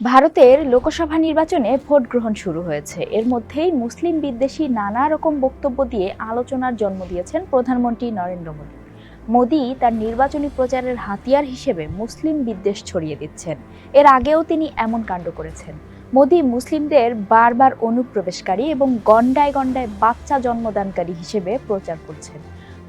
ভারতের লোকসভা নির্বাচনে ভোট গ্রহণ শুরু হয়েছে। এর মধ্যেই মুসলিম বিদ্বেষী নানা রকম বক্তব্য দিয়ে আলোচনার জন্ম দিয়েছেন প্রধানমন্ত্রী নরেন্দ্র মোদী। মোদী তার নির্বাচনী প্রচারের হাতিয়ার হিসেবে মুসলিম বিদ্বেষ ছড়িয়ে দিচ্ছেন। এর আগেও তিনি এমন কাণ্ড করেছেন। মোদী মুসলিমদের বারবার অনুপ্রবেশকারী এবং গণ্ডায় গণ্ডায় বাচ্চা জন্মদানকারী হিসেবে প্রচার করছেন।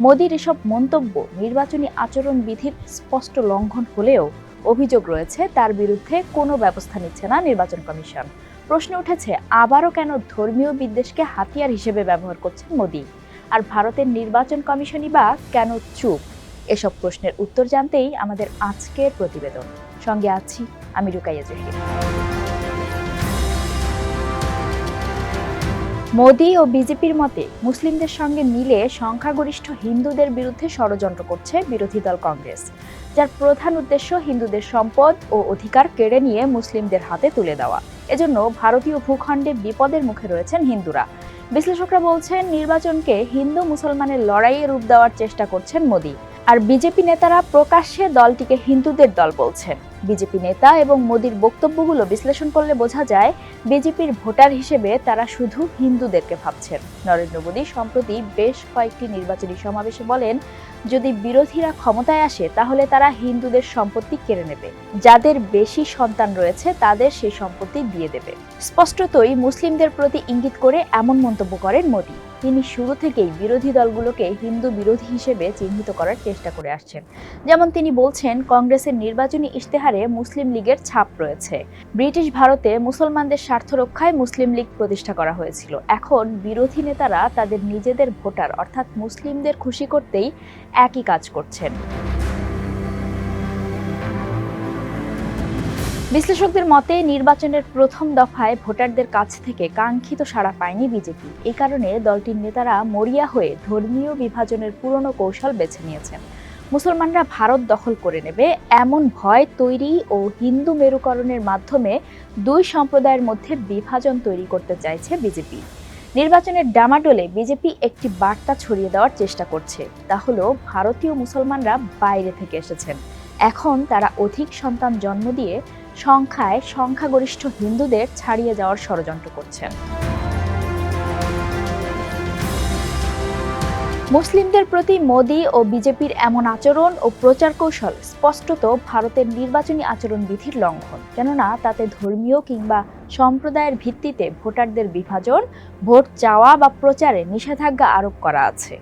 মোদীর এসব মন্তব্য নির্বাচনী আচরণবিধির স্পষ্ট লঙ্ঘন হলেও অভিযোগ রয়েছে তার বিরুদ্ধে কোনো ব্যবস্থা নিচ্ছে না নির্বাচন কমিশন। প্রশ্ন উঠেছে, আবারও কেন ধর্মীয় বিদ্বেষকে হাতিয়ার হিসেবে ব্যবহার করছেন মোদী? আর ভারতের নির্বাচন কমিশনই বা কেন চুপ? এসব প্রশ্নের উত্তর জানতেই আমাদের আজকের প্রতিবেদন। সঙ্গে আছি আমি রুকাইয়া জহির। মোদী ও বিজেপির মতে মুসলিমদের সঙ্গে মিলে সংখ্যাগরিষ্ঠ হিন্দুদের বিরুদ্ধে ষড়যন্ত্র করছে বিরোধী দল কংগ্রেস, যার প্রধান উদ্দেশ্য হিন্দুদের সম্পদ ও অধিকার কেড়ে নিয়ে মুসলিমদের হাতে তুলে দেওয়া। এজন্য ভারতীয় ভূখণ্ডে বিপদের মুখে রয়েছেন হিন্দুরা। বিশ্লেষকরা বলছেন, নির্বাচনকে হিন্দু মুসলমানের লড়াইয়ে রূপ দেওয়ার চেষ্টা করছেন মোদী। আর বিজেপি নেতারা প্রকাশ্যে দলটিকে হিন্দুদের দল বলছেন। বিজেপি নেতা এবং মোদীর বক্তব্যগুলো বিশ্লেষণ করলে বোঝা যায়, বিজেপির ভোটার হিসেবে তারা শুধু হিন্দুদেরকে ভাবছেন। নরেন্দ্র মোদী সম্প্রতি বেশ কয়েকটি নির্বাচনী সমাবেশে বলেন, যদি বিরোধীরা ক্ষমতায় আসে তাহলে তারা হিন্দুদের সম্পত্তি কেড়ে নেবে, যাদের বেশি সন্তান রয়েছে তাদের সেই সম্পত্তি দিয়ে দেবে। স্পষ্টতই মুসলিমদের প্রতি ইঙ্গিত করে এমন মন্তব্য করেন মোদী। তিনি শুরু থেকেই বিরোধী দলগুলোকে হিন্দু বিরোধী হিসেবে চিহ্নিত করার চেষ্টা করে আসছেন। যেমন তিনি বলছেন, কংগ্রেসের নির্বাচনী ইশতেহারে মুসলিম লীগের ছাপ রয়েছে। ব্রিটিশ ভারতে মুসলমানদের স্বার্থ রক্ষায় মুসলিম লীগ প্রতিষ্ঠা করা হয়েছিল। এখন বিরোধী নেতারা তাদের নিজেদের ভোটার অর্থাৎ মুসলিমদের খুশি করতেই একই কাজ করছেন। বিশ্লেষকদের মতে, নির্বাচনের প্রথম দফায় ভোটারদের কাছ থেকে কাঙ্ক্ষিত সাড়া পায়নি বিজেপি। এই কারণে দলটির নেতারা মরিয়া হয়ে ধর্মীয় বিভাজনের পুরনো কৌশল বেছে নিয়েছেন। মুসলমানরা ভারত দখল করে নেবে এমন ভয় তৈরি ও হিন্দু মেরুকরণের মাধ্যমে দুই সম্প্রদায়ের মধ্যে বিভাজন তৈরি করতে চাইছে বিজেপি। নির্বাচনের ডামাডোলে বিজেপি একটি বার্তা ছড়িয়ে দেওয়ার চেষ্টা করছে, তা হলো ভারতীয় মুসলমানরা বাইরে থেকে এসেছেন। এখন তারা অধিক সন্তান জন্ম দিয়ে সংখ্যায় সংখ্যাগরিষ্ঠ হিন্দুদের ছাড়িয়ে যাওয়ার ষড়যন্ত্র করছেন। মুসলিমদের প্রতি মোদী ও বিজেপির এমন আচরণ ও প্রচার কৌশল স্পষ্টত ভারতের নির্বাচনী আচরণবিধির লঙ্ঘন। কেননা তাতে ধর্মীয় কিংবা সম্প্রদায়ের ভিত্তিতে ভোটারদের বিভাজন, ভোট চাওয়া বা প্রচারে নিষেধাজ্ঞা আরোপ করা আছে।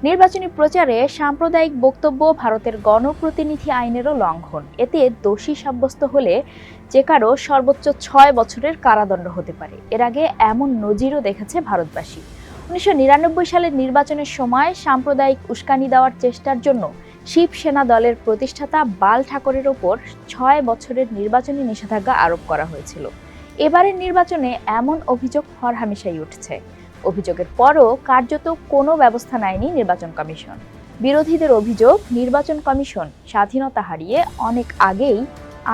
নির্বাচনী প্রচারে সাম্প্রদায়িক বক্তব্য ভারতের গণপ্রতিনিধি আইনেরও লঙ্ঘন। এতে দোষী সাব্যস্ত হলে যে কারো সর্বোচ্চ 6 বছরের কারাদণ্ড হতে পারে। এর আগে এমন নজিরও দেখেছে ভারতবাসী। 1999 সালের নির্বাচনের সময় সাম্প্রদায়িক উস্কানি দেওয়ার চেষ্টার জন্য শিবসেনা দলের প্রতিষ্ঠাতা বাল ঠাকরের ওপর 6 বছরের নির্বাচনী নিষেধাজ্ঞা আরোপ করা হয়েছিল। এবারের নির্বাচনে এমন অভিযোগ হরহামেশাই উঠছে। অভিযোগের পরও কার্যত কোনো ব্যবস্থা নেয়নি নির্বাচন কমিশন। বিরোধীদের অভিযোগ, নির্বাচন কমিশন স্বাধীনতা হারিয়ে অনেক আগেই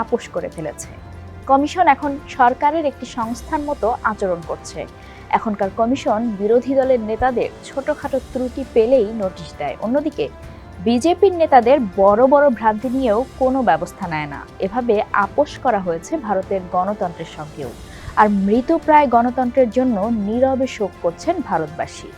আপোষ করে ফেলেছে। কমিশন এখন সরকারের একটি সংস্থার মতো আচরণ করছে। এখনকার কমিশন বিরোধী দলের নেতাদের ছোটখাটো ত্রুটি পেলেই নোটিশ দেয়। অন্যদিকে বিজেপির নেতাদের বড় বড় ভ্রান্তি নিয়েও কোনো ব্যবস্থা নেয় না। এভাবে আপোষ করা হয়েছে ভারতের গণতন্ত্রের সঙ্গেও। আর মৃতপ্রায় গণতন্ত্রের জন্য নীরবে শোক করছেন ভারতবাসী।